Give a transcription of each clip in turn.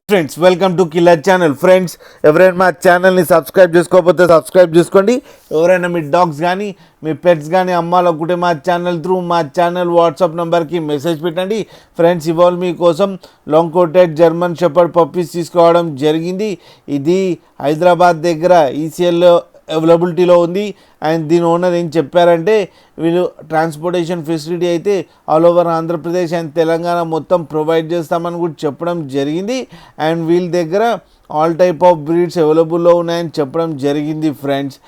Friends welcome to killer channel. Friends ఎవరైనా మా ఛానల్ని సబ్స్క్రైబ్ చేసుకోకపోతే సబ్స్క్రైబ్ చేసుకోండి. ఎవరైనా మీ డాగ్స్ కానీ మీ పెట్స్ కానీ అమ్మాలనుకుంటే మా ఛానల్ త్రూ మా ఛానల్ వాట్సాప్ నెంబర్కి మెసేజ్ పెట్టండి. ఫ్రెండ్స్ ఇవాళ మీకోసం long coated German shepherd puppies తీసుకోవడం జరిగింది. ఇది హైదరాబాద్ దగ్గర ఈసీఎల్లో అవైలబిలిటీలో ఉంది. అండ్ దీని ఓనర్ ఏం చెప్పారంటే వీళ్ళు ట్రాన్స్పోర్టేషన్ ఫెసిలిటీ అయితే all over Andhra Pradesh and Telangana మొత్తం ప్రొవైడ్ చేస్తామని కూడా చెప్పడం జరిగింది. అండ్ వీళ్ళ దగ్గర ఆల్ టైప్ ఆఫ్ బ్రీడ్స్ అవైలబుల్లో ఉన్నాయని చెప్పడం జరిగింది ఫ్రెండ్స్.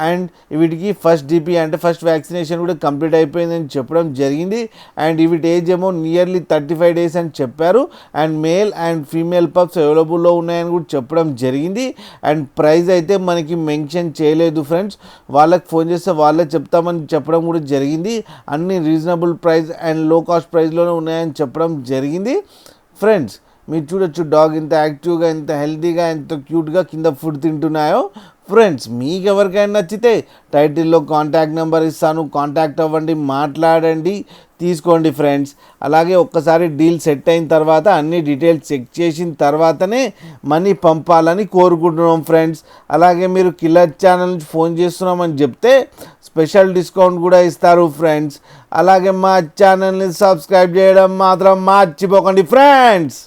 అండ్ వీటికి ఫస్ట్ డిపి అంటే ఫస్ట్ వ్యాక్సినేషన్ కూడా కంప్లీట్ అయిపోయిందని చెప్పడం జరిగింది. అండ్ వీటి ఏజ్ ఏమో నియర్లీ 35 days అని చెప్పారు. And male and female pups అవైలబుల్లో ఉన్నాయని కూడా చెప్పడం జరిగింది. అండ్ ప్రైస్ అయితే మనకి మెన్షన్ చేయలేదు ఫ్రెండ్స్. వాళ్ళకి ఫోన్ చేస్తే వాళ్ళే చెప్తామని చెప్పడం కూడా జరిగింది. అన్ని రీజనబుల్ ప్రైస్ అండ్ లో కాస్ట్ ప్రైస్లోనే ఉన్నాయని చెప్పడం జరిగింది. ఫ్రెండ్స్ మీరు చూడొచ్చు డాగ్ ఎంత యాక్టివ్గా, ఎంత హెల్తీగా, ఎంత క్యూట్గా కింద ఫుడ్ తింటున్నాయో. ఫ్రెండ్స్ మీకు ఎవరికైనా నచ్చితే టైటిల్లో కాంటాక్ట్ నెంబర్ ఇస్తాను, కాంటాక్ట్ అవ్వండి, మాట్లాడండి, తీసుకోండి ఫ్రెండ్స్. అలాగే ఒక్కసారి డీల్ సెట్ అయిన తర్వాత అన్ని డీటెయిల్స్ చెక్ చేసిన తర్వాతనే మనీ పంపాలని కోరుకుంటున్నాం ఫ్రెండ్స్. అలాగే మీరు కిల్లర్ ఛానల్ నుంచి ఫోన్ చేస్తున్నామని చెప్తే స్పెషల్ డిస్కౌంట్ కూడా ఇస్తారు ఫ్రెండ్స్. అలాగే మా ఛానల్ని సబ్స్క్రైబ్ చేయడం మాత్రం మర్చిపోకండి ఫ్రెండ్స్.